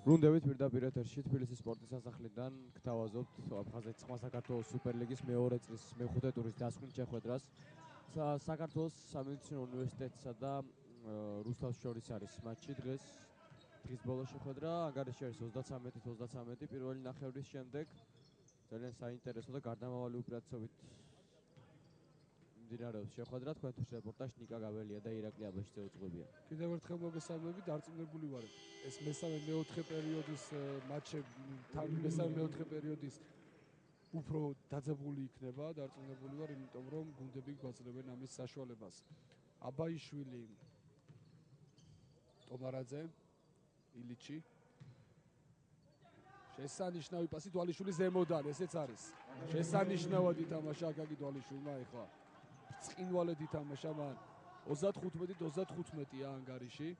ბრუნდებით პირდაპირ ეთერში თბილისის სპორტის სასახლიდან გთავაზობთ აფხაზეთის ხმა საქართველოს სუპერლიგის მეორე წრის მეხუთე ტურის დასკვნით შეხვედრას. საქართველოს სამედიცინო უნივერსიტეტსა და რუსთავის შორის არის მატჩი დღეს ბოლო შეხვედრა. ანგარიში არის 33-33 პირველი ნახევრის შემდეგ. ძალიან საინტერესო და გარდამავალი უპირატესობით მიმდინარეობს შეხვედრა. თქვენთვის რეპორტაჟი ნიკა გაველია და ირაკლი აბაშიძე უძღვებიან. კიდევ ერთხელ მოგესალმებით, დარწმუნებული ვარ. ეს მესამე-მეოთხე პერიოდის მატჩები, მესამე-მეოთხე პერიოდის უფრო დაძაბული იქნება, დარწმუნებული ვარ, იმიტომ რომ გუნდები გვაძლევენ ამის საშუალებას. აბაიშვილი, ტომარაძე, ილიჩი. შესანიშნავი პასი დვალიშვილის ზემოდან, ესეც არის. შესანიშნავად ითამაშა აკაკი დვალიშვილმა ახლა. ბრწყინვალედ ითამაშა მან. 35-35-ია ანგარიში.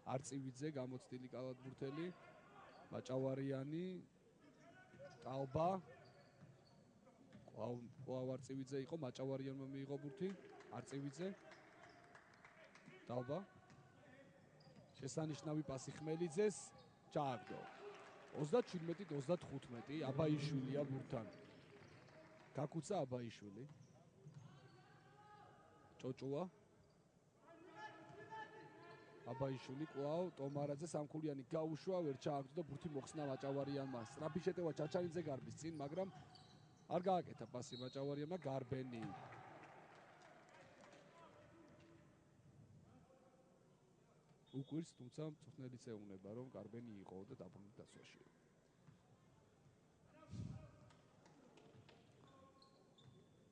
არწივიძე გამოცდილი კალათბურთელი, მაჭავარიანი, ტალბა. ყავ არწივიძე იყო, მაჭავარიანმა მიიღო ბურთი, არწივიძე. ტალბა. შესანიშნავი პასი ხმელიძეს, ჩააგდო. 37-35 აბაიშვილია ბურთთან. გაკუცა აბაიშვილი. ჭოჭუა. აბაიშვილი კვლავ ტომარაძე სამქულიანი გაუშვა, ვერ ჩააგდო და ბურთი მოხსნა მაჭავარიანმა. სწრაფი შეტევა ჩაჩანიძე გარბის წინ, მაგრამ არ გააკეთა პასი მაჭავარიანმა. გარბენი. უკვირს, თუმცა მწვრთნელიც ეუბნება, რომ გარბენი იყო და დაბრუნდა დაცვაში.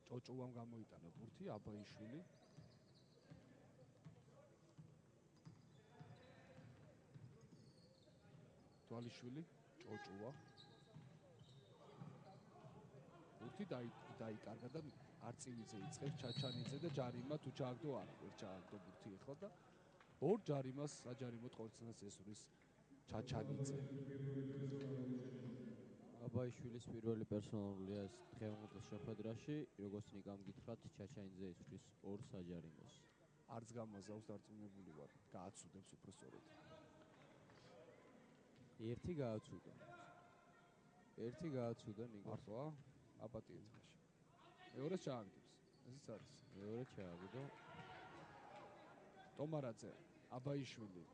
ჭოჭუამ გამოიტანა ბურთი, აბაიშვილი. დვალიშვილი, ჭოჭუა. ბურთი დაიკარგა და არწივიძე იწყებს ჩაჩანიძე და ჯარიმა თუ ჩააგდო არა, ვერ ჩააგდო ბურთი ახლა და ორ ჯარიმას საჯარიმო ტყორცნას ესურის ჩაჩანიძე. აბაიშვილის პირველი პერსონალურია ეს დღევანდელ შეხვედრაში, როგორც ნიკამ გითხრათ, ჩაჩანიძე ისვრის ორ საჯარიმოს. არც გამაზავს, დარწმუნებული ვარ, გააცუდებს უფრო სწორად. ერთი გააცუდა ნიკა. მართლა? აპატიეთ მაშინ. მეორეს ჩააგდებს. ესეც არის. მეორე ჩააგდო. ტომარაძე, აბაიშვილი.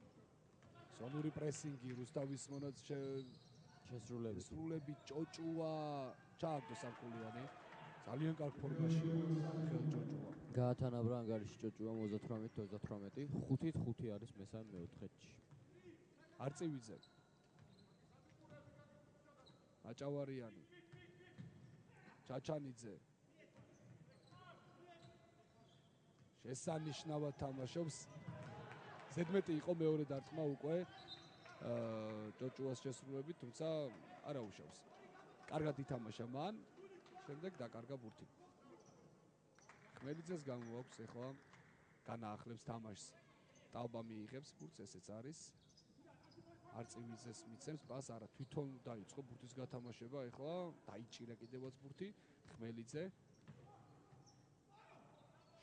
ზონური პრესინგი, რუსთავის შესრულები, ჭოჭუა, ჩააგდო სამკულიანი. ძალიან კარგ ფორმაშია ხელ ჭოჭუა. გაათანაბრა ანგარიში ჭოჭუა 38-38, 5-5 არის მესამე მეოთხედში. არწივიძე. მაჭავარიანი. ჩაჩანიძე. შესანიშნავად თამაშობს. ზედმეტი იყო მეორე დარტყმა უკვე ჭოჭუას შესრულებით, თუმცა არ აუშავს. კარგად ითამაშა მან, შემდეგ დაკარგა ბურთი. ხმელიძეს გამოაქვს ახლა განაახლებს თამაშს. ტალბა მიიღებს ბურთს, ესეც არის. არწივიძეს მიცემს პას, არა, თვითონ დაიწყო ბურთის გათამაშება, ახლა დაიჭირა კიდევაც ბურთი, ხმელიძე.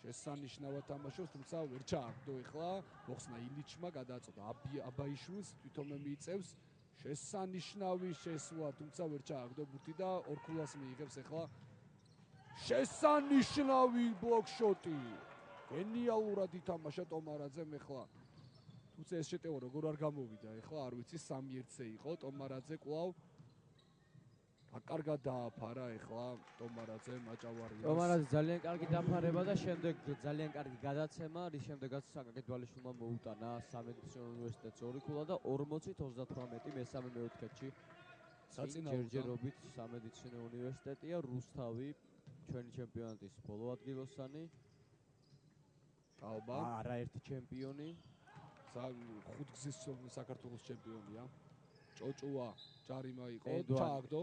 შესანიშნავად თამაშობს, თუმცა ვერ ჩააგდო ახლა, მოხსნა ილიჩმა, გადააწოდა აბაიშვილს, თვითონვე მიიწევს, შესანიშნავი შესვლა, თუმცა ვერ ჩააგდო ბურთი და ორქულას მიიღებს ახლა. შესანიშნავი ბლოკშოტი. გენიალურად ითამაშა ტომარაძემ ახლა. თუმცა ეს შეტევა როგორ არ გამოვიდა, ახლა არ ვიცი, 3-1-ზე იყო, ტომარაძე კვლავ აკარგად დააფარა ახლა ტომარაძე მაჭავარიანს. ტომარაძე ძალიან კარგი დაფარება და შემდეგ ძალიან კარგი გადაცემა, რის შემდეგაც აკაკი დვალიშვილმა მოუტანა სამედიცინო უნივერსიტეტის ორი ქულა და 40-38 მესამე მეოთხედში. ჯერჯერობით სამედიცინო უნივერსიტეტია, რუსთავი ჩვენი ჩემპიონატის ბოლო ადგილოსანი. ტალბა არაერთი ჩემპიონი. ხუთგზის საქართველოს ჩემპიონია. ჭოჭუა ჯარიმა იყო, ჩააგდო.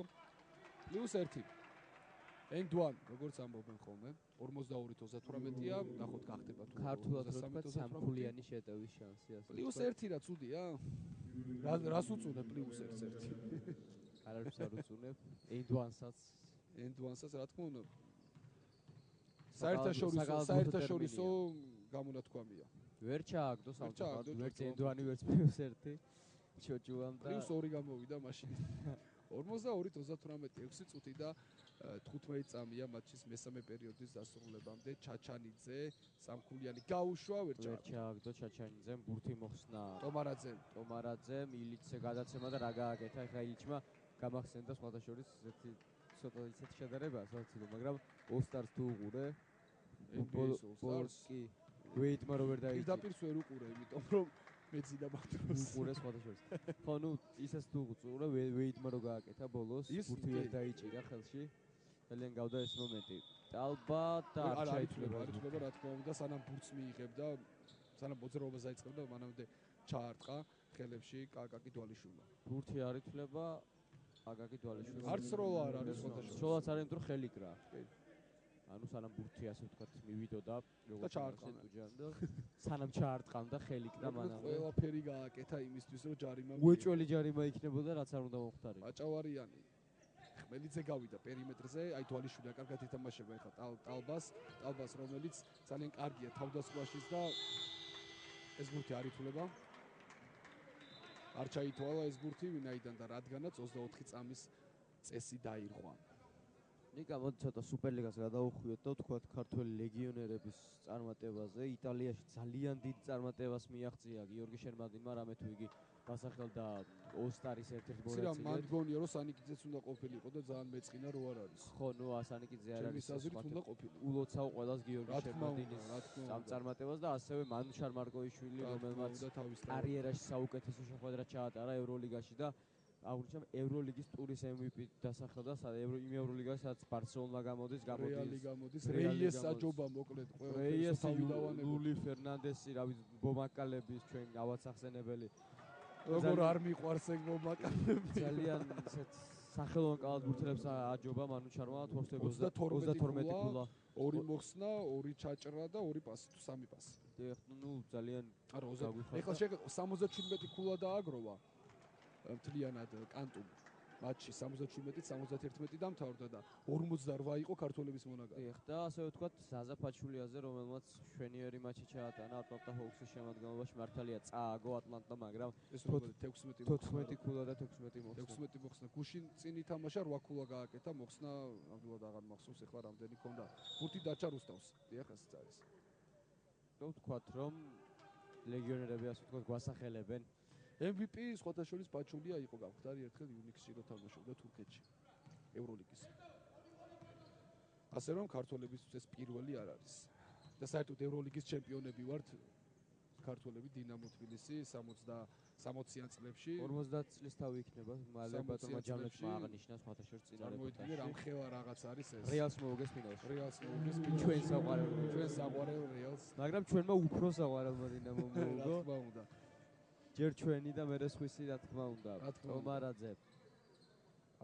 +1. ენდوان, როგორც ამბობენ ხოლმე, 42-38-ია, ნახოთ გახდება თუ ქართულად როცა სამქულიანი შეტევის შანსი ასე. +1 რა ცუდია? რას უწუნებ +1? არაფერს არ უწუნებ. ენდوانსაც რა თქმა უნდა. საერთაშორისო გამონათქვამია. ვერ ჩააგდო სამწუხაროდ, ვერც ენდوانი, ვერც +1. ჩოჯუამ და +2 გამოვიდა მაშინ. 42-38 6 წუთი და 15 წამია მატჩის მესამე პერიოდის დასრულებამდე. ჩაჩანიძე სამქულიანი გაუშვა ვერ ჩააგდო ჩაჩანიძემ ბურთი მოხსნა ტომარაძემ ილიცზე გადაცემა და რა გააკეთა ეხლა ილიჩმა გამახსენდა სხვათა შორის ცოტა ისეთი შედარებაა საცილო მაგრამ ოსტარს თუ უყურე ბოლოს კი ვეიდმა რო ვერ დაიჭირა პირდაპირ ვერ უყურე იმიტომ რომ მეძინა მაგდროს უყურე სხვათა შორის ხო ნუ ისეს თუ უყურე ვეიდმა რო გააკეთა ბოლოს ბურთი ვერ დაიჭირა ხელში ძალიან გავდა ეს მომენტი ტალბა და არ ჩაითვლება რა თქმა უნდა სანამ ბურთს მიიღებდა სანამ მოძრაობას დაიწყებდა მანამდე ჩაარტყა ხელებში კაკაკი დვალიშვილმა ბურთი არ ითვლება კაკაკი დვალიშვილი არც როლა არ არის სხვათა შორის როლაც არ იმიტომ ხელი კრა ანუ სანამ ბურთი ასე ვთქვათ მივიდოდა და ჩაარტყა და სანამ ჩაარტყამდა ხელი კრა მანამდე ყველაფერი გააკეთა იმისთვის რომ ჯარიმა უეჭველი ჯარიმა იქნებოდა რაც არ უნდა მომხდარიყო აჭავარიანი ხმელიძე გავიდა პერიმეტრზე აი დვალიშვილი კარგად ითამაშება ეხლა ტალბას რომელიც ძალიან კარგია თავდასხმაშიც და ეს ბურთი არ ითვლება არ ჩაითვალა ეს ბურთი ვინაიდან და რადგანაც 24 წამის წესი დაირღვა ნიკა მოდი ცოტა სუპერლიგას გადავუხვიოთ და ვთქვათ ქართველი ლეგიონერების წარმატებაზე იტალიაში ძალიან დიდ წარმატებას მიაღწია გიორგი შერმადინმა რამე თუ იგი დასახელდა ოსტარის ერთ-ერთ მონაწილედ. ცირა მან გონია რომ სანიკიძეც უნდა ყოფილიყო და ძალიან მეწყინა რო არ არის. ხო, ნუ ასანიკიძე არ არის. უნდა ყოფილიყო. ულოცავ ყველას გიორგი შერმადინის ამ წარმატებას და ასევე მანუშარ მარკოვიშვილი, რომელმაც კარიერაში საუკეთესო შეხვედრა ჩაატარა ევროლიგაში და აღნიშნავ ევროლიგის ტურის MVP დასახელდა იმ ევროლიგაში სადაც ბარსელონა გამოდის, რეიეს აჯობა მოკლედ ყველა თავიდავანები. ლული ფერნანდესი, რავი, ბომაკალების ჩვენ ავაცახსენებელი როგორ არ მიყვარს ეგ მომაკალები ძალიან ისეთ სახელოვან კალათბურთელებს აჯობა მანუჩარმა 32 ქულა 2 მოხსნა 2 ჩაჭრა და 2 პასი თუ 3 პასი ნუ ძალიან არა ეხლა 77 ქულა დააგროვა მთლიანად კანტუმ მატჩი 77-71 დამთავრდა და 48 იყო ქართველების მონაგარი. და ასე ვთქვათ ზაზა ფაჩულიაზე რომელმაც შვენიერი მატჩი ჩაატანა ატლანტა ჰოუქსის შემადგენლობაში მართალია წააგო ატლანტა მაგრამ ეს როგორც 14 ქულა და 16 მოხსნა 16 მოხსნა გუშინ წინ ითამაშა 8 ქულა გააკეთა მოხსნა ნამდვილად აღარ მახსოვს ეხლა რამდენი ქონდა ბურთი დაჭა რუსტავს დიახ ეს არის და ვთქვათ რომ ლეგიონერები ასე ვთქვათ გვასახელებენ MVP სხვათა შორის პაჩულია იყო გავხდარი ერთხელ იუნიქსში რო თამაშობდა თურქეთში ევროლიგის. ასე რომ ქართველებისთვის ეს პირველი არ არის. და საერთოდ ევროლიგის ჩემპიონები ვართ ქართველები დინამო თბილისი 60-60-იან წლებში 50 წლის თავი იქნება მალე ბატონმა ჯამლეთმა აღნიშნა სხვათა შორის წინარეპორტაჟი. რამხელა რაღაც არის ეს. რეალს მოუგეს ფინალში. ჩვენ საყვარელ რეალს. მაგრამ ჩვენმა უფრო საყვარელმა დინამო მოუგო. რა თქმა უნდა. ჯერ ჩვენი და მერე სხვისი რა თქმა უნდა. ტომარაძე.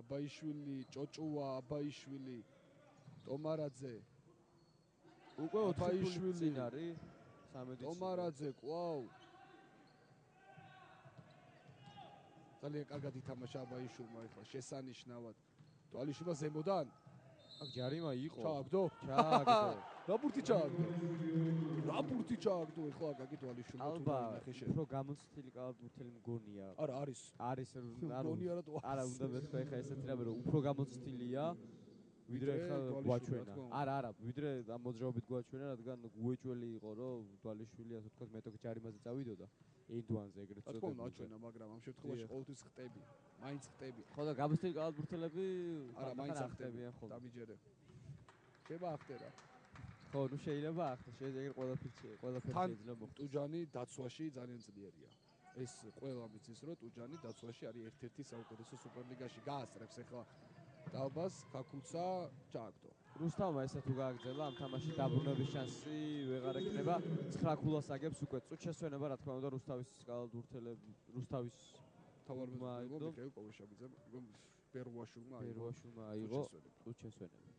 აბაიშვილი, ჭოჭუა, აბაიშვილი, ტომარაძე. უკვე 4 წინ არის. ტომარაძე, ყვაუ. ძალიან კარგად ითამაშა აბაიშვილმა ეხლა შესანიშნავად. თვალიშვილმა ზემოდან აქ ჯარიმა იყო. ჩააგდო. რა ბურთი ჩააგდო ეხლა აკაკი თვალიშვილმა თუ ნახე შე. უფრო გამოცდილი კალათბურთელი მგონია. არა არის. მგონია რა თუ არა უნდა მეთქვა ეხლა ესეთი რამე რომ უფრო გამოცდილია ვიდრე ეხლა გვაჩვენა. არა, ვიდრე ამ მოძრაობით გვაჩვენა, რადგან უეჭველი იყო რომ თვალიშვილი ასე ვთქვათ მეტოქ ჯარიმაზე წავიდოდა. ინდუანზე ეგრეთ წოდებული. თქო ნაჩვენა, მაგრამ ამ შემთხვევაში ყოველთვის ხტები. მაინც ხტები. ხო და გამოცდილი კალათბურთელები არა მაინც ხტებიან ხო. დამიჯერე. შეიძლება ახტერა. ხო, ნუ შეიძლება ახლა შეიძლება ყველაფერი შეიძლება მოხდეს. ტუჯანი დაცვაში ძალიან ძლიერია. ეს ყველა მიცის რომ ტუჯანი დაცვაში არის ერთ-ერთი საუკეთესო სუპერლიგაში. გაასწრებს ახლა ტალბას, ქაქუცა, ჩააგდო. რუსთავმა ესე თუ გააგრძელა ამ თამაში დაბრუნების შანსი ვეღარ ექნება. 9 ქულას აგებს უკვე წუთ შესვენება რა თქმა უნდა რუსთავის კალათბურთელები რუსთავის თავმჯდომარე მიხეილ კოვაშაბიძემ ბერვაშულმა აიღო წუთ შესვენება.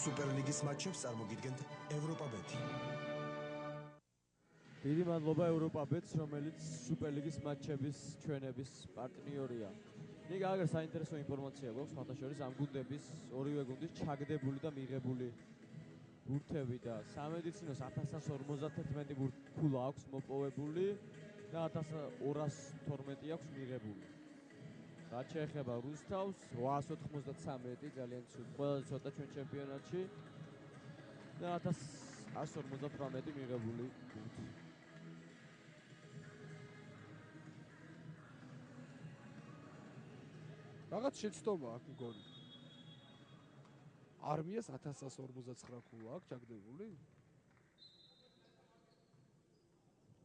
სუპერლიგის მატჩებს წარმოგიდგენთ ევროპა-ბეტი. დიდი მადლობა ევროპა-ბეტს, რომელიც სუპერლიგის მატჩების ჩვენების პარტნიორია. ნიკა აგერ საინტერესო ინფორმაცია გვაქვს, სხვათა შორის ამ გუნდების ორივე გუნდის ჩაგდებული და მიღებული ბურთები და სამედიცინოს 1151 ქულა აქვს მოპოვებული და 1212 აქვს მიღებული. რაც შეეხება რუსთავს 893 ძალიან ყველაზე ცოტა ჩვენ ჩემპიონატში და 1158 მიღებული ბურთი. რაღაც შეცდომა აქვს მგონი. არმიას 1159 ქულა აქვს ჩაგდებული?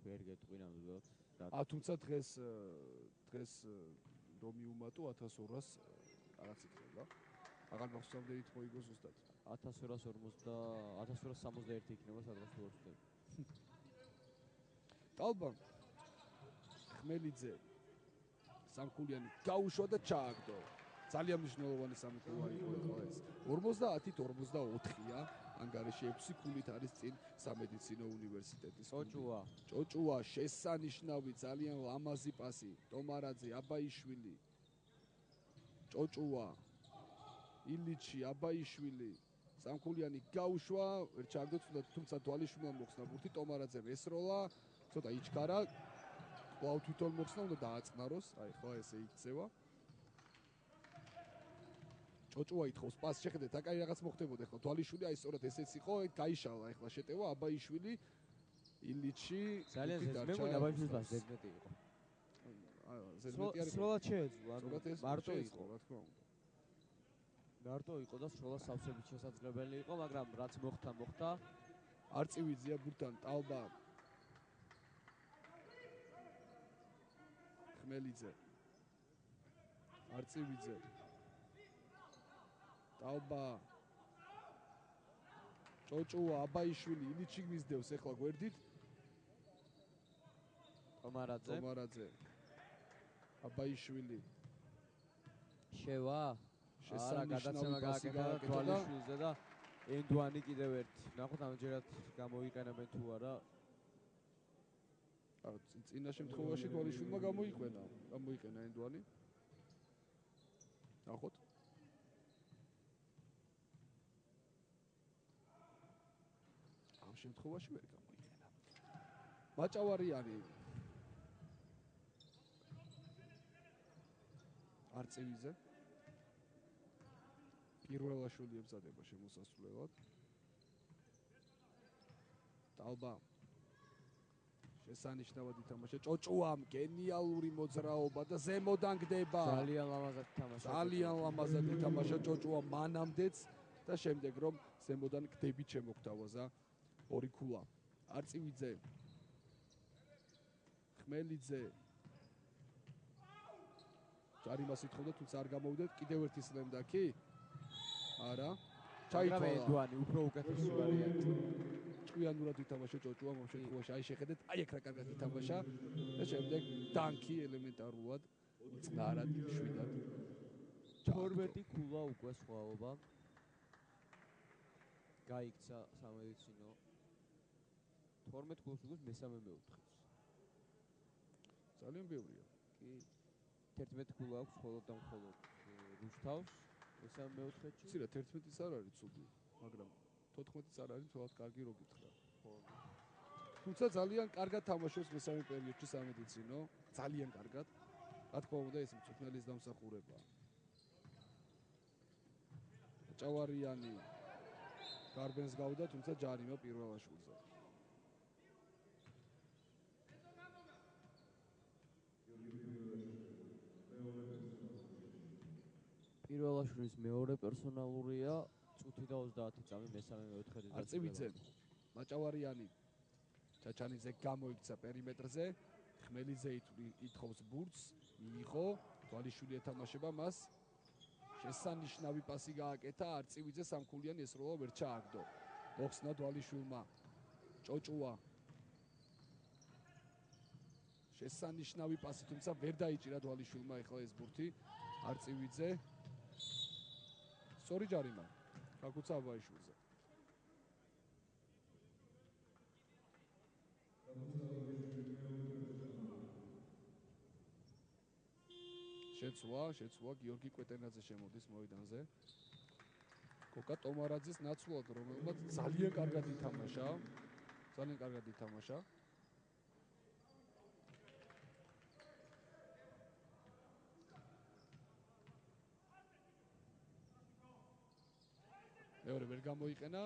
ვერ გეტყვი ნამდვილად. თუმცა დღეს რომ მიუმატო 1200 რაღაც იქნება. აღარ მახსოვს მოიგო ზუსტად. 1261 იქნება სადღაც თუ არ ვცდები. ტალბა ხმელიძე სამკულიანი გაუშვა და ჩააგდო. ძალიან მნიშვნელოვანი სამი ქულა იყო ახლა ეს. 50-ით 44-ია. ანგარიში 6 ქულით არის წინ სამედიცინო უნივერსიტეტის. ჭოჭუა შესანიშნავი ძალიან ლამაზი პასი. ტომარაძე, აბაიშვილი. ჭოჭუა ილიჩი, აბაიშვილი. სამკულიანი გაუშვა, ვერ ჩააგდო, თუმცა დვალიშვილმა მოხსნა ბურთი, ტომარაძემ ესროლა, ცოტა იჩქარა. კვლავ თვითონ მოხსნა, უნდა დააწყნაროს. აი ხო ესე იქცევა. ჭოჭუა ითხოვს პასს, შეხედეთ, აკაი რაღაც მოხდებოდა ხო. დვალიშვილი აი სწორად ესეც იყო, გაიშალა ახლა შეტევა აბაიშვილი, ილიჩი. ძალიან ზედმეტი აბაიშვილის პასი ზედმეტი იყო. ზედმეტი არის. სრულად შეეძლო, მარტო იყო. რა თქმა უნდა. მარტო იყო და სრულად სავსებით შესაძლებელი იყო, მაგრამ რაც მოხდა. არწივიძეა ბურთან ტალბა. ხმელიძე. არწივიძე. ტალბა. ჭოჭუა, აბაიშვილი, ილიჩი მისდევს ახლა გვერდით. ტომარაძე. აბაიშვილი. შევა? არა, გადაცემა გააკეთა თვალიშვილზე და ენდვანი კიდევ ერთი. ნახოთ ამჯერად გამოიყენებენ თუ არა. წინა შემთხვევაში თვალიშვილმა გამოიყენა ენდვანი. ნახოთ. ამ შემთხვევაში ვერ გამოიყენა. მაჭავარიანი არწივიძე პირველაშვილი ემზადება შემოსასვლელად. ტალბა შესანიშნავად ითამაშა. ჭოჭუამ გენიალური მოძრაობა და ზემოდან გდება. ძალიან ლამაზად ითამაშა ჭოჭუა მანამდეც და შემდეგ რომ ზემოდან გდებით შემოგთავაზა ორი ქულა. არწივიძე. ხმელიძე. ჯარიმას ითხოვდა, თუმცა არ გამოვიდა. კიდევ ერთი სლემდაკი? არა. ჩაითვალა ენდვანი უფრო უკეთესი ვარიანტი. ჭკვიანურად ითამაშა ჭოჭუა ამ შემთხვევაში. აი შეხედეთ, აი აქ რა კარგად ითამაშა და შემდეგ დანკი ელემენტარულად წყნარად შვიდად. 12 ქულა უკვე სხვაობა. გაიქცა სამედიცინო 12 ქულს უკვე მესამე მეოთხეს. ძალიან ბევრია. კი 11 ქულა აქვს მხოლოდ და მხოლოდ რუსთავს მესამე მეოთხეში. ცირა 11-იც არ არის ცუდი, მაგრამ 14-იც არ არის თვალად კარგი რო გითხრა. თუმცა ძალიან კარგად თამაშობს მესამე პერიოდში სამედიცინო, ძალიან კარგად. რა თქმა უნდა, ეს მწვრთნელის დამსახურებაა. ჭავარიანი გარბენს გავდა, თუმცა ჯარიმა პირველაშვილზე. პირველაშვილის მეორე პერსონალურია, წუთი და 30 წამი მესამე მეოთხედის დასრულება. არწივიძე, მაჭავარიანი, ჩაჩანიძე გამოიქცა პერიმეტრზე, ხმელიძე ითხოვს ბურთს, მიიღო, თვალიშვილი ეთამაშება მას. შესანიშნავი პასი გააკეთა, არწივიძე სამქულიანი ესროლა ვერ ჩააგდო. მოხსნა თვალიშვილმა. ჭოჭუა. შესანიშნავი პასი, თუმცა ვერ დაიჭირა თვალიშვილმა ახლა ეს ბურთი. არწივიძე. სწორი ჯარიმა. გაგუცა აბაიშვილზე. შეცვლა გიორგი კვეტენაძე შემოდის მოედანზე. კოკა ტომარაძის ნაცვლად, რომელმაც ძალიან კარგად ითამაშა. ძალიან კარგად ითამაშა. მეორე ვერ გამოიყენა.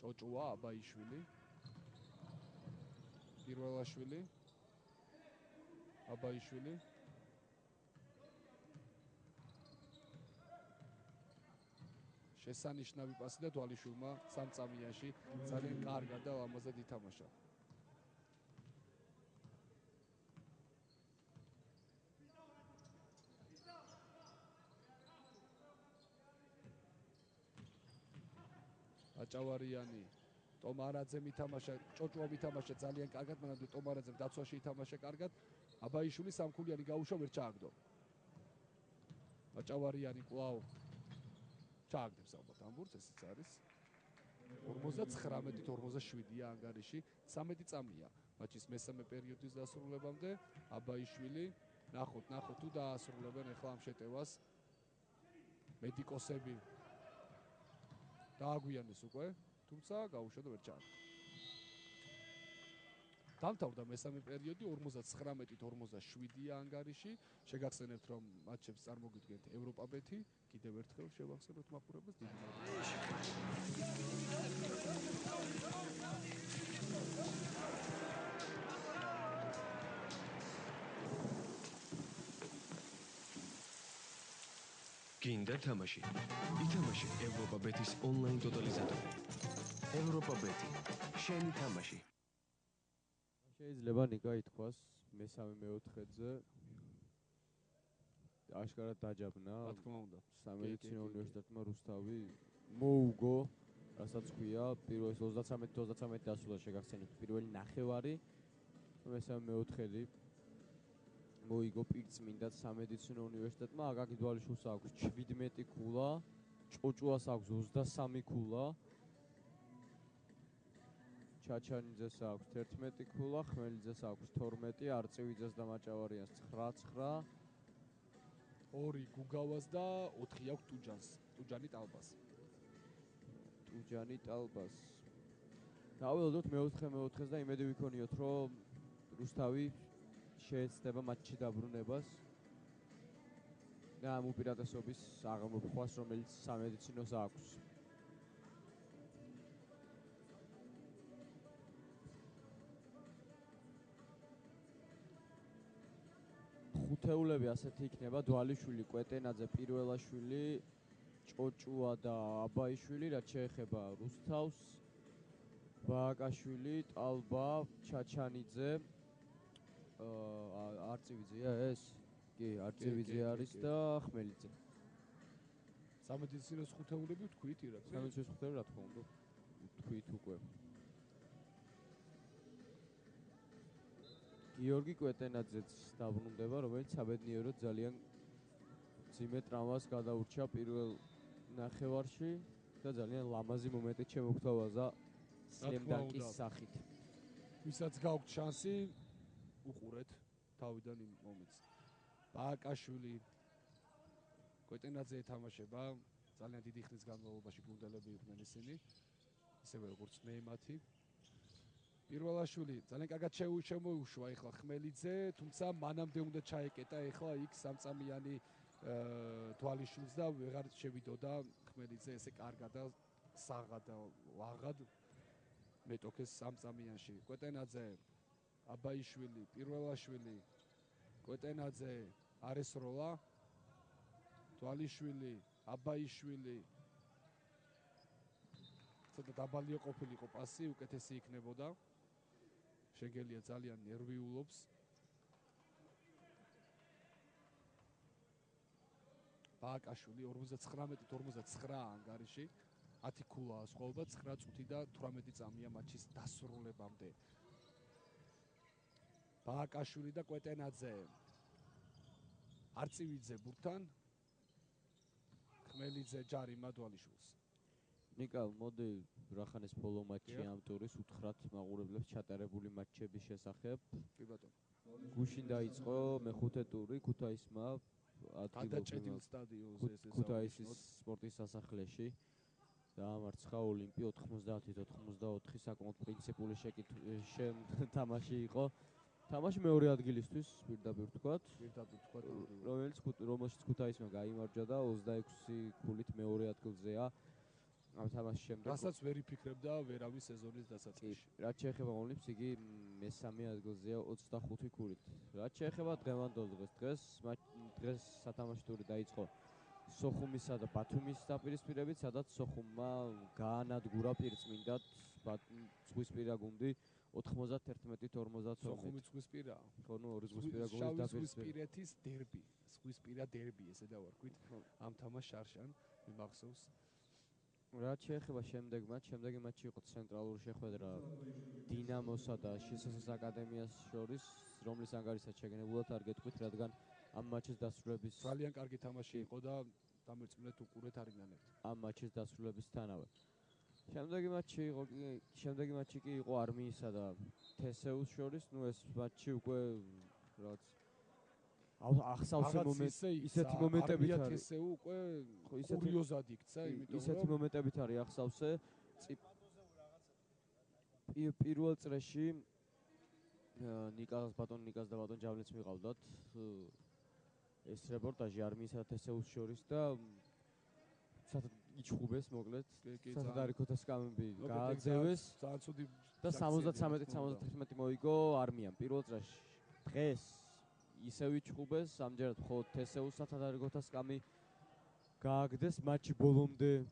ჭოჭუა აბაიშვილი. პირველაშვილი. აბაიშვილი. შესანიშნავი პასი და დვალიშვილმა სამწამიანში ძალიან კარგად და ლამაზად ითამაშა. აჭავარიანი ტომარაძემ ითამაშა, ჭოჭუამ ითამაშა ძალიან კარგად, მაგრამ ტომარაძემ დაცვაში ითამაშა კარგად. აბაიშვილი სამქულიანი გაუშვა, ვერ ჩააგდო. აჭავარიანი კვლავ ჩააგდებს ალბათ ამბურს, ესეც არის. 59-47-ია ანგარიში, 13 წამია მატჩის მესამე პერიოდის დასრულებამდე. აბაიშვილი, ნახოთ თუ დაასრულებენ ახლა ამ შეტევას. მედიკოსები დააგვიანეს უკვე, თუმცა გაუშვა და ვერ ჩააგდო. დამთავრდა მესამე პერიოდი 59-47-ია ანგარიში. შეგახსენებთ, რომ მატჩებს წარმოგიდგენთ ევროპაბეთი. კიდევ ერთხელ შევახსენოთ მაყურებელს. დიდი გინდა თამაში. ითამაშე ევროპაბეთის ონლაინ ტოტალიზატორი. ევროპაბეთი. შენი თამაში. შეიძლება ნიკა ითქვას მესამე მეოთხედზე აშკარად დაჯაბნა. რა თქმა უნდა. სამედიცინო უნივერსიტეტმა რუსთავი მოუგო, რასაც ქვია, პირველ 33-33 დასრულდა შეგახსენებთ პირველი ნახევარი. მესამე მეოთხედი მოიგო პირწმინდად სამედიცინო უნივერსიტეტმა. აკაკი დვალიშვილს აქვს 17 ქულა, ჭოჭუას აქვს 23 ქულა. ჩაჩანიძეს აქვს 11 ქულა, ხმელიძეს აქვს 12, არწივიძეს და მაჭავარიანს 9-9. 2 გუგავას და 4 აქვს ტუჯანს, ტუჯანი ტალბას. დაველოდოთ მეოთხეს და იმედი ვიქონიოთ, რომ რუსთავი შეეცდება მატჩში დაბრუნებას და ამ უპირატესობის აღმოფხვას, რომელიც სამედიცინოს აქვს. ხუთეულები ასეთი იქნება: დვალიშვილი, კვეტენაძე, პირველაშვილი, ჭოჭუა და აბაიშვილი, რაც შეეხება რუსთავს. ბააკაშვილი, ტალბა, ჩაჩანიძე, არწივიძეა ეს? კი, არწივიძე არის და ხმელიძე. სამედიცინოს ხუთეულები ვთქვით ირაკლი? სამედიცინოს ხუთეულები რა თქმა უნდა. ვთქვით უკვე. გიორგი კვეტენაძეც დაბრუნდება, რომელიც საბედნიეროდ ძალიან მძიმე ტრამვას გადაურჩა პირველ ნახევარში და ძალიან ლამაზი მომენტით შემოგთავაზა სლემდანკის სახით. ვისაც გაქვთ შანსი, უყურეთ თავიდან იმ მომენტს. ბააკაშვილი, კვეტენაძე ეთამაშება, ძალიან დიდი ხნის განმავლობაში გუნდელები იყვნენ ისინი, ისევე როგორც მე მათი. პირველაშვილი ძალიან კარგად შემოუშვა ეხლა ხმელიძე, თუმცა მანამდე უნდა ჩაეკეტა ეხლა იქ სამწამიანი თვალიშვილს და ვეღარ შევიდოდა ხმელიძე ესე კარგად და საღად და ლაღად მეტოქეს სამწამიანში. კვეტენაძე, აბაიშვილი, პირველაშვილი, კვეტენაძე, არესროლა, თვალიშვილი, აბაიშვილი. ცოტა დაბალიო ყოფილიყო პასი, უკეთესი იქნებოდა. შეგელია ძალიან ნერვიულობს. ბააკაშვილი 59-59 ანგარიში, 10 ქულაა სხვაობა, 9 წუთი და 18 წამია მატჩის დასრულებამდე. ბააკაშვილი და კვეტენაძე. არწივიძე ბურთან, ხმელიძე ჯარიმა დვალიშვილს. ნიკა, მოდი რახანეს ბოლო მატჩი ამ ტურის უთხრათ მაყურებლებს ჩატარებული მატჩების შესახებ. კი ბატონო. გუშინ დაიწყო მეხუთე ტური ქუთაისმა გადაჭედილ სტადიონზე ქუთაისის სპორტის სასახლეში. დაამარცხა ოლიმპი 90-84 საკმაოდ პრინციპული თამაში იყო. თამაში მეორე ადგილისთვის პირდაპირ ვთქვათ, რომელშიც ქუთაისმა გაიმარჯვა და 26 ქულით მეორე ადგილზეა ამ თამაშის შემდეგ. რასაც ვერ იფიქრებდა ვერავის სეზონის დასაწყისში. რაც შეეხება ოლიმპს, იგი მესამე ადგილზეა 25 ქულით. რაც შეეხება დღევანდელ დღეს სათამაშო ტური დაიწყო სოხუმისა და ბათუმის დაპირისპირებით, სადაც სოხუმმა გაანადგურა პირწმინდად ზღვისპირა გუნდი 91-52. სოხუმის ზღვისპირა. ხო, ნუ ორი ზღვისპირა გუნდის დაპირისპირება. ზღვისპირეთის დერბი, ზღვისპირა დერბი, ესე დავარქვით. ამ თამაშს შარშან მიმახსოვს. რაც შეეხება შემდეგი მატჩი იყო ცენტრალური შეხვედრა დინამოსა და შსს აკადემიას შორის, რომლის ანგარიშსაც შეგნებულად არ გეტყვით, რადგან ამ მატჩის დასრულების ძალიან კარგი თამაში იყო და დამერწმუნეთ უყურეთ არინანებთ. ამ მატჩის დასრულებისთანავე. შემდეგი მატჩი კი იყო არმიისა და თესეუს შორის, ნუ ეს მატჩი უკვე რაც ახსავსე ისეთი მომენტებით არის. თესეუ უკვე კურიოზად იქცა, იმიტომ რომ ისეთი მომენტებით არის ახსავსე. პირველ წრეში ნიკას და ბატონ ჯავლენს მიყავდათ ეს რეპორტაჟი არმიისა და თესეუს შორის და იჩხუბეს მოკლედ სადარიქოთა სკამები გააძევეს და 73-71 მოიგო არმიამ პირველ წრეში. დღეს ისევ იჩხუბეს, ამჯერად მხოლოდ თესეუს სადარიქოთა სკამი გააგდეს მატჩი ბოლომდე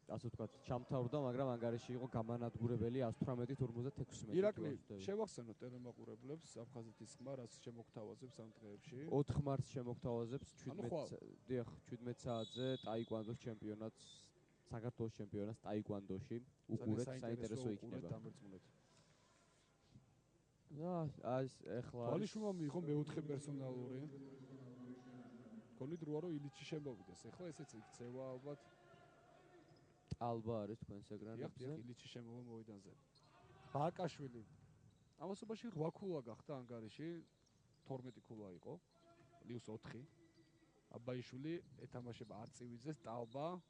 ასე ვთქვათ ჩამთავრდა, მაგრამ ანგარიში იყო გამანადგურებელი 118-56. ირაკლი, შევახსენოთ ტელემაყურებლებს აფხაზეთის ხმა, რაც შემოგთავაზებს ამ დღეებში. 4 მარტს შემოგთავაზებს 17 საათზე ტაიკვანდოს ჩემპიონატს, საქართველოს ჩემპიონატს ტაიკვანდოში. უყურეთ, საინტერესო იქნება. ეხლა თვალიშვილმა მიიღო მეოთხე პერსონალური. გონით როა რომ ილიცი შემოვიდეს. ეხლა ესეც იქცევა ალბათ. ალბა არის თქვენს ეკრანებზე. ილიცი შემოვა მოედანზე. ბააკაშვილი. ამასობაში 8 ქულა გახდა ანგარიში. 12 ქულა იყო. ლიუს 4. აბაიშვილი ეთამაშება არწივიძეს, ტალბა.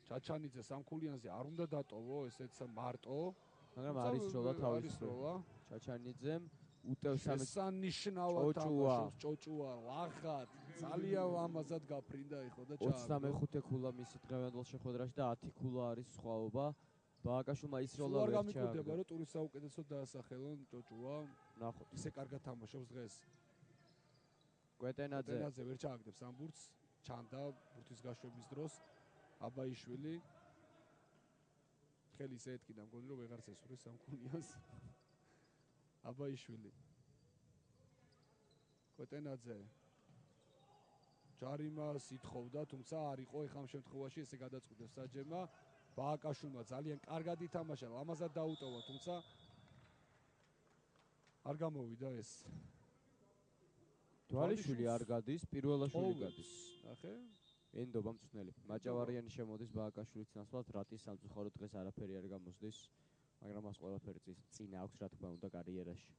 ჩაჩანიძე სამქულიანზე არ უნდა დატოვო, ესეც მარტო. მაგრამ არის როლა თავის როლა. ჩაჩანიძემ უტევს სამნიშნავად თამაშობს ჭოჭუა, ლაღად, ძალიან ლამაზად გაფრინდა ეხო და ჩააგდო. 25 ქულა მისი დღევანდელ შეხვედრაში და 10 ქულა არის სხვაობა. ბააკაშვილმა ის როლა ვერ გამიკვირდება, რომ ტურის საუკეთესოდ დაასახელონ ჭოჭუა. ნახოთ, ისე კარგად თამაშობს დღეს. კვეტენაძე ვერ ჩააგდებს ამ ბურთს, ჩანდა ბურთის გაშვების დროს. აბაიშვილი ხელი ისე ეთქიდა, მგონი რომ ვეღარ წესურის სამქულიანს. აბაიშვილი კვეტენაძე ჯარიმას ითხოვდა, თუმცა არ იყო ეხლა ამ შემთხვევაში ესე გადაწყვიტეს საჯემა. ბააკაშვილმა ძალიან კარგად ითამაშა, ლამაზად დაუტოვა, თუმცა არ გამოვიდა ეს. თვალიშვილი არ გადის, პირველაშვილი გადის. ნახე? ენდობა მწვნელი. მაჭავარიანი შემოდის ბააკაშვილის ნაცვლად, რატის სამწუხაროდ დღეს არაფერი არ გამოსდის. მაგრამ მას ყველაფერი წინ აქვს, რა თქმა უნდა, კარიერაში.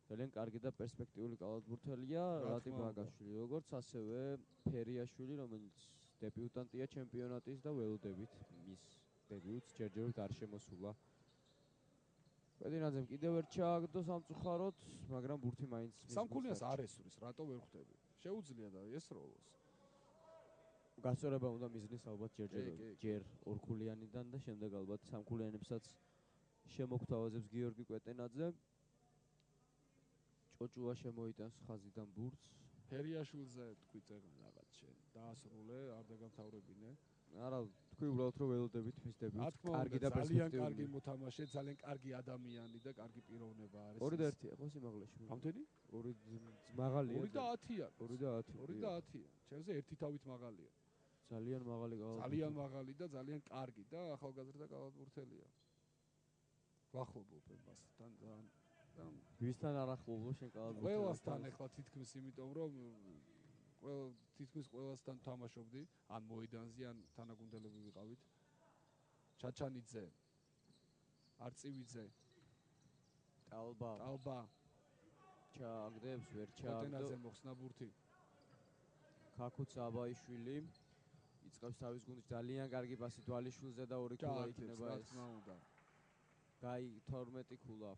ძალიან კარგი და პერსპექტიული კალათბურთელია რატი ბაგაშვილი, როგორც ასევე ფერიაშვილი, რომელიც დებიუტანტია ჩემპიონატის და ველოდებით მის დებიუტს ჯერჯერობით არ შემოსულა. კვეტინაძემ კიდევ ვერ ჩააგდო სამწუხაროდ, მაგრამ ბურთი მაინც სამქულიანს არ ესურის, რატო ვერ ხვდები? შეუძლია და ესროლოს. გასწორება უნდა მიზნის ალბათ ჯერ ორქულიანიდან და შემდეგ ალბათ სამქულიანებსაც შემოგთავაზებს გიორგი კვეტენაძე. ჭოჭუა შემოიტანს ხაზიდან ბურთს. ფერიაშვილზე თქვი წერენ რაღაც შენ. დაასრულე, არ დაგამთავრებინე. არა, თქვი უბრალოდ რომ ველოდებით მის დებიუტს. კარგი და ძალიან კარგი მოთამაშე, ძალიან კარგი ადამიანი და კარგი პიროვნება არის. 2-1 ხო სიმაღლეში? რამდენი? 2 მაღალია. 2 და 10-ია. 2 და 10. 2 და 10-ია. ჩემზე ერთი თავით მაღალია. ძალიან მაღალი კალათბურთელი. ძალიან მაღალი და ძალიან კარგი და ახალგაზრდა კალათბურთელია. ვახლობობ მასთან და ვისთან არ ახლობო შენ კალათბურთელს? ყველასთან ახლა თითქმის, იმიტომ რომ თითქმის ყველასთან თამაშობდი, ან მოედანზე, ან თანაგუნდელები ვიყავით. ჩაჩანიძე, არწივიძე, ტალბა ჩააგდებს, ვერ ჩააგდო. კვეტენაძე მოხსნა ბურთი. ქაქუც აბაიშვილი იწყებს თავის გუნდში ძალიან კარგი პასი თვალიშვილზე და 2 ქულა იქნება რა ეს. თქმა უნდა. გაი 12 ქულა.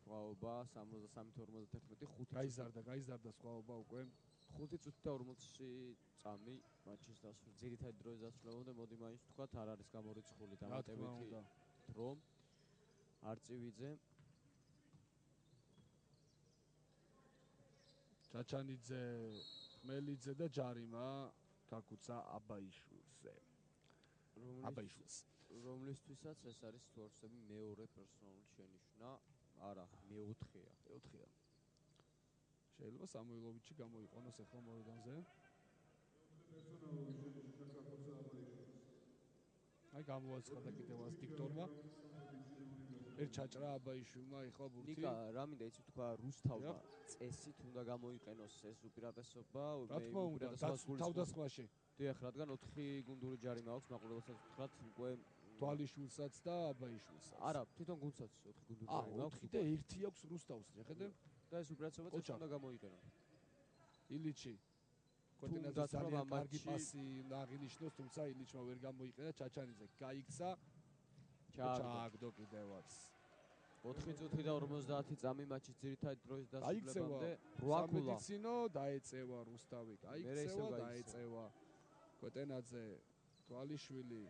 სხვაობა 63-51 5. გაიზარდა სხვაობა უკვე. 5 წუთი და 40 წამი მატჩის დასრულებამდე, ძირითადი დროის დასრულებამდე, მოდი მაინც ვთქვათ, არ არის გამორიცხული დამატებითი დრო. არწივიძე ჩაჩანიძე, ხმელიძე და ჯარიმა გაკუცა აბაიშვილზე. რომლისთვისაც ეს არის თუ არ ვცდები მეორე პერსონალური შენიშვნა, არა, მეოთხეა. შეიძლება სამოილოვიჩი გამოიყენოს ახლა მოედანზე. აი გამოაცხადა კიდევაც დიქტორმა. ერთ ჩაჭრა აბაიშვილმა ახლა ბურთი. ნიკა, რა მინდა იცი თქვა რუსთავმა წესით უნდა გამოიყენოს ეს უპირატესობა, რა თქმა უნდა, თავდასხმაში. დიახ, რადგან 4 გუნდური ჯარიმა აქვს მაყურებელსაც ვთქვათ, უკვე თვალიშვილსაც და აბაიშვილსაც. არა, თვითონ გუნდსაც 4 გუნდური ჯარიმა აქვს. 4 და 1 აქვს რუსტავს, ხედავ? და ეს უპირატესობა წესით უნდა გამოიყენოს. ილიჩი კოტინაძე ძალიან კარგი პასი აღინიშნოს, თუმცა ილიჩმა ვერ გამოიყენა, ჩაჩანიძე გაიქცა. ჩააგდო კიდევაც. 4 წუთი და 50 წამი მატჩის ძირითადი დროის დასრულებამდე 8 ქულა. სამედიცინო დაეწევა რუსთავი, დაეწევა. კოტენაძე, თვალიშვილი,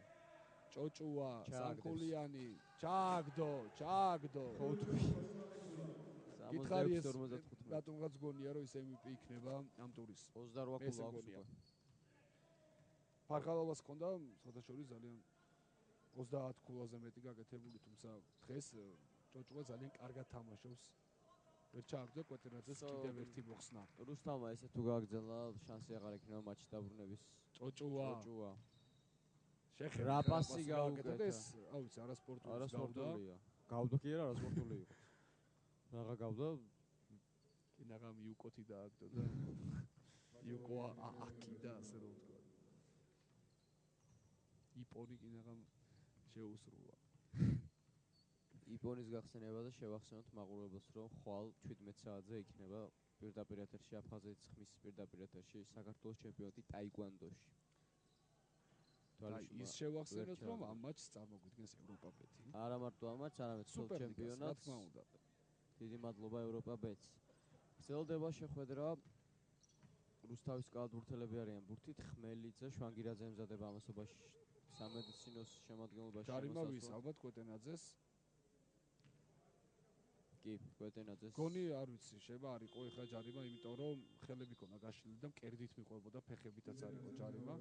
ჭოჭუა, სამკულიანი, ჩააგდო. გითხარი ეს რატომღაც გონია რომ ის MVP იქნება ამ ტურის. 28 ქულა აქვს უკვე. ფარხალოვას ჰქონდა შეხოთაშორის ძალიან 30 ქულაზე მეტი გაკეთებული, თუმცა დღეს ჭოჭუა ძალიან კარგად თამაშობს. ვერ ჩააგდო კოტენაძეს კიდევ ერთი მოხსნა. რუსთავმა ესე თუ გააგრძელა, შანსი აღარ ექნება მატჩი დაბრუნების. ჭოჭუა. რა პასი გაუკეთა? ეს, აუ იცი, არასპორტულია. გავდა კი არა, არასპორტული იყო. რაღა გავდა? კინაღა მიუკოთი დააგდო და იუკოა აკი და ასე რომ ვთქვა. იპონი კინაღა შეუსრულა. იპონის გახსენება და შევახსენოთ მაყურებელს, რომ ხვალ 17 საათზე იქნება პირდაპირ ეთერში აფხაზეთის ხმის პირდაპირ ეთერში საქართველოს ჩემპიონატი ტაიკვანდოში. ის შევახსენოთ, რომ ამ მატჩს წარმოგვიდგენს ევროპა ბეთი. არა მარტო ამ მატჩს, არამედ სულ ჩემპიონატს. რა თქმა უნდა. დიდი მადლობა ევროპა ბეთს. გრძელდება შეხვედრა. რუსთავის კალათბურთელები არიან ბურთით, ხმელიძე, შვანგირაძე ემზადება ამასობაში სამედიცინოს შემადგენლობაში. ჯარიმავის ალბათ კოტენაძეს. კი, კოტენაძეს. გონი არ ვიცი, შეიძლება არ იყო ეხლა ჯარიმა, იმიტომ რომ ხელები ქონა გაშლილი და მკერდით მიყვებოდა, ფეხებითაც არ იყო ჯარიმა.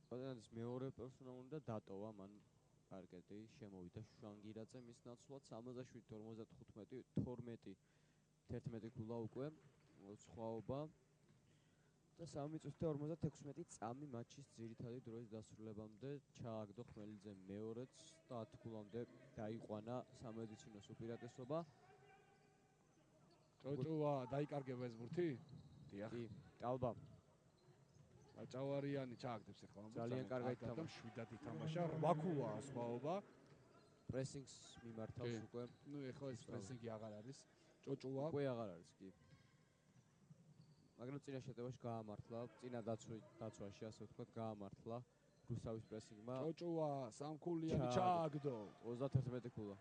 კოტენაძეს მეორე პერსონალური და დატოვა მან პარკეტი, შემოვიდა შვანგირაძე მის ნაცვლად 67-55 12 ქულა უკვე სხვაობა და 3 წუთი და 56 წამი მატჩის ძირითადი დროის დასრულებამდე ჩააგდო ხმელიძე მეორეც და 10 ქულამდე დაიყვანა სამედიცინოს უპირატესობა. ჭოჭუა დაიკარგება ეს ბურთი? დიახ. კი, ტალბა. აჭავარიანი ჩააგდებს ახლა ამ ძალიან კარგად თამაშობს. შვიდად ითამაშა, 8 ქულა სხვაობა. პრესინგს მიმართავს უკვე. ნუ ეხლა ეს პრესინგი აღარ არის. ჭოჭუა უკვე აღარ არის, კი. მაგრამ წინა შეტევაში გაამართლა, წინა დაცვაში ასე ვთქვათ, გაამართლა რუსთავის პრესინგმა. ჭოჭუა სამქულიანი ჩააგდო. 31 ქულა.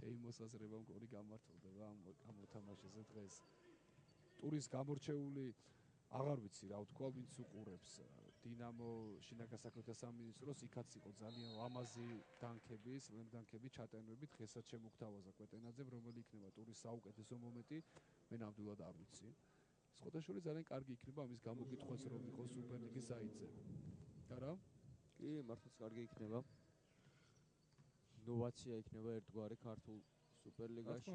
შეიმოსაზრება მგონი გამართლდება ამ მოთამაშეზე დღეს. ტურის გამორჩეული აღარ ვიცი რა ვთქვა, ვინც უყურებს. დინამო შინაგან საქმეთა სამინისტროს იქაც იყო ძალიან ლამაზი დანქები, სლემდანქები, ჩატენვები, დღესაც შემოგთავაზა კოტენაძემ, რომელი იქნება ტურის საუკეთესო მომენტი, მე ნამდვილად არ ვიცი. შეხოთაშორის ძალიან კარგი იქნება ამის გამოკითხვაც, რომ იყოს სუპერლიგის საიტზე. არა? კი, მართლაც კარგი იქნება. ინოვაცია იქნება ერთგვარი ქართულ სუპერლიგაში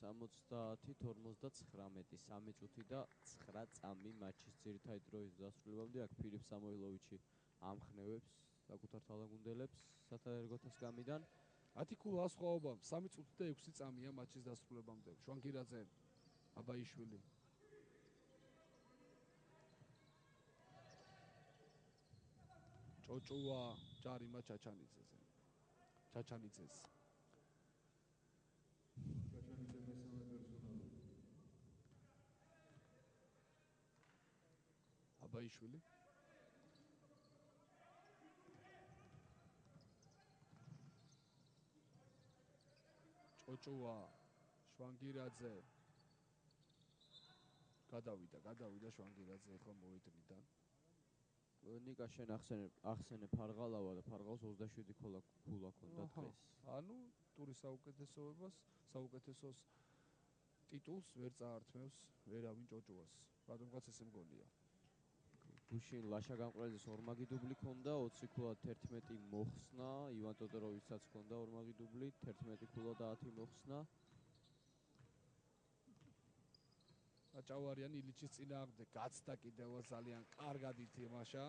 70-59 3 წუთი და 9 წამი მატჩის ძირითადი დროის დასრულებამდე აქ ფილიპ სამოილოვიჩი ამხნევებს საკუთარ თავდაგუნდელებს სათადარიგოთა სკამიდან 10 ქულა სხვაობა 3 წუთი და 6 წამია მატჩის დასრულებამდე შვანგირაძე აბაიშვილი ჭოჭუა ჯარიმა ჩაჩანიძეზე ჩაჩანიძეს აბაიშვილი. ჭოჭუა, შვანგირაძე. გადავიდა შვანგირაძე ახლა მოედნიდან. ნიკა შენ ახსენე ფარღალავა და ფარღალს 27 ქულა ქონდა დღეს. ანუ ტურის საუკეთესოს ტიტულს ვერ წაართმევს ვერავინ ჭოჭუას. რატომღაც ესე მგონია. გუშინ ლაშა გამყრელიძეს ორმაგი დუბლი ქონდა, 20 ქულა 11 მოხსნა, ივან ტოდოროვიჩსაც ქონდა ორმაგი დუბლი, 11 ქულა და 10 მოხსნა. აჭავარიანი ილიჩის წინააღმდეგ გაცდა კიდევაც ძალიან კარგად ითამაშა.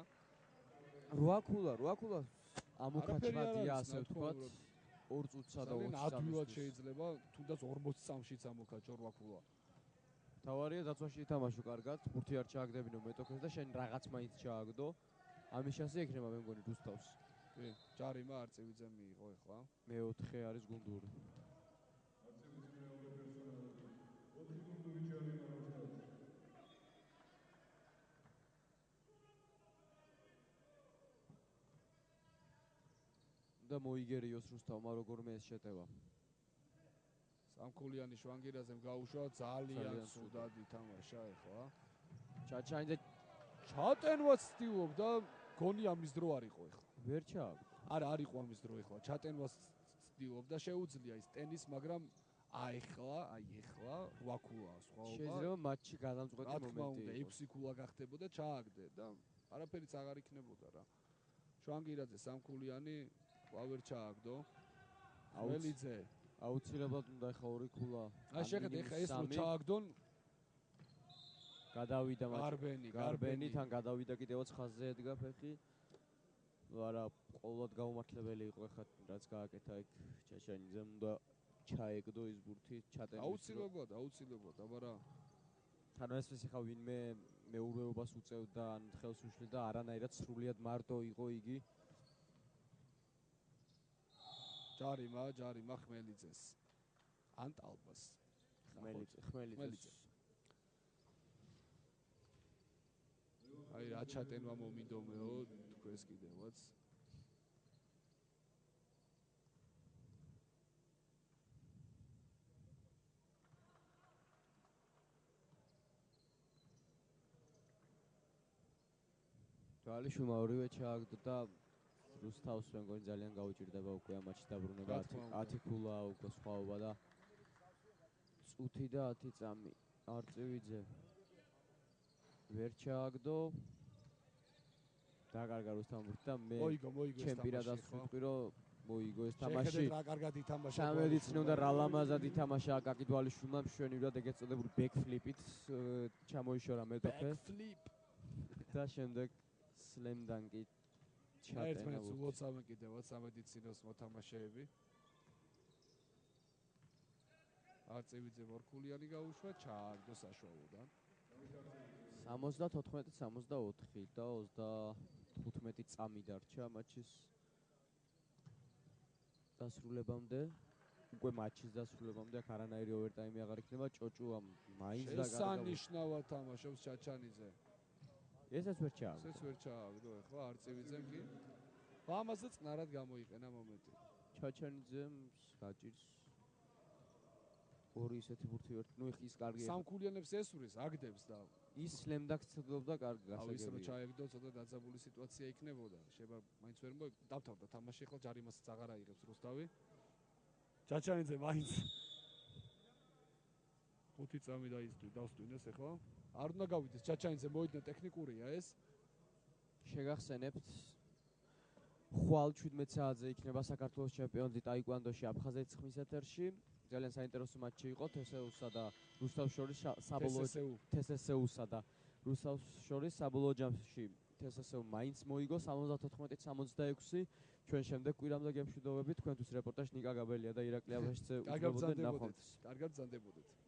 8 ქულა ამოქაჩვადია ასე ვთქვათ. 2 წუთსა და 20 წამს. ადვილად შეიძლება თუნდაც 40 წამშიც ამოქაჩო 8 ქულა. თავარია დაცვაში ითამაშო კარგად, ბურთი არ ჩააგდებინო მეტოქეს და შენ რაღაც მაინც ჩააგდო. ამის შანსი ექნება მე მგონი რუსთავს. კი, ჯარიმა არწივიძემ მიიღო ახლა. მე-4 არის გუნდური. და მოიგერიოს რუსთავმა როგორმე ეს შეტევა. სამქულიანი შვანგირაძემ გაუშვა ძალიან სუდად ითამაშა ახლა. ჩაჩაინძე ჩატენვაც ცდილობდა, გონი ამის დრო არ იყო ახლა. ვერ ჩააგდო. არა, არ იყო ამის დრო ახლა. ჩატენვაც ცდილობდა, შეუძლია ის ტენის, მაგრამ ახლა 8 ქულაა სხვაობა. შეიძლება მატჩი გადამწყვეტი რა თქმა მომენტი უნდა, იყოს. 6 ქულა გახდებოდა, ჩააგდე და არაფერიც აღარ იქნებოდა რა. შვანგირაძე სამქულიანი ვავერ ჩააგდო. ხმელიძე აუცილებლად უნდა ახლა 2 ქულა. აი შეხედე ახლა ეს რო ჩააგდონ გადავიდა გარბენი თან გადავიდა კიდევაც ხაზზე ედგა ფეხი. არა, ყოველად გაუმართლებელი იყო ახლა რაც გააკეთა იქ ჩაჩანიძემ უნდა ჩაეგდო ის ბურთი ჩატენის. აუცილებლად, აბარა. ანუ ეს ახლა ვინმე მეურვეობას უწევდა ან ხელს უშლიდა, არანაირად სრულიად მარტო იყო იგი. ჯარიმა ხმელიძეს. ანტალბას. ხმელიძე. აი რა ჩატენვა მომინდომეო თქვენს კიდევაც. თვალიშვილმა ორივე ჩააგდო და რუსთავს მე მგონი ძალიან გაუჭირდება უკვე ამ მატჩში დაბრუნება 10 ქულა უკვე სხვაობა და წუთი და 10 წამი არწივიძე ვერ ჩააგდო დაკარგა რუსთავმა და მე ჩემ პირადად ვიტყვი რომ მოიგო ეს თამაში. შეხედეთ რა კარგად ითამაშა. სამედიცინო და რა ლამაზად ითამაშა აკაკი თვალიშვილმა მშვენივრად ეგეთ წოდებული ბექფლიპით ჩამოიშორა მეტოქე. და შემდეგ სლემ დანკი ჩატენა. ერთმანეთს ულოცავენ კიდევაც სამედიცინოს მოთამაშეები. არწივიძე მორქულიანი გაუშვა, ჩააგდო საშუალოდან. 74-64 და 35 წამი დარჩა მატჩის დასრულებამდე. უკვე მატჩის დასრულებამდე აქ არანაირი ოვერტაიმი აღარ იქნება. ჭოჭუა მაინც და შესანიშნავად თამაშობს ჩაჩანიძე. ესეც ვერ ჩააგდო. ახლა არწივიძემ კი ამაზე წნარად გამოიყენა მომენტი. ჩაჩანიძემ გაჭირს ორი ისეთი ბურთი ერთ. ნუ ის კარგი. სამქულიანებს ესურის, აგდებს და ის სლემდაკს ცდილობდა კარგი გასაგებია. ის რო ჩაეგდო, ცოტა დაძაბული სიტუაცია იქნებოდა. შეიძლება მაინც ვერ დავთავდა თამაში, ახლა ჯარიმასაც აღარ აიღებს რუსთავი. ჩაჩანიძე მაინც 5 წამი დავსტვინეს ახლა. არ უნდა გავიდეს ჩაჩანიძე მოიდნენ ტექნიკურია ეს. შეგახსენებთ ხვალ 17 საათზე იქნება საქართველოს ჩემპიონატი ტაიკვანდოში აფხაზეთის ხმის ეთერში. ძალიან საინტერესო მატჩი იყო თესეუსსა და რუსთავს შორის საბოლოო ჯამში თესესეუ მაინც მოიგო 74-66. ჩვენ შემდეგ კვირამდე გემშვიდობებით. თქვენთვის რეპორტაჟი ნიკა გაბელია და ირაკლი აბაშიძე. კარგად ბრძანდებოდეთ.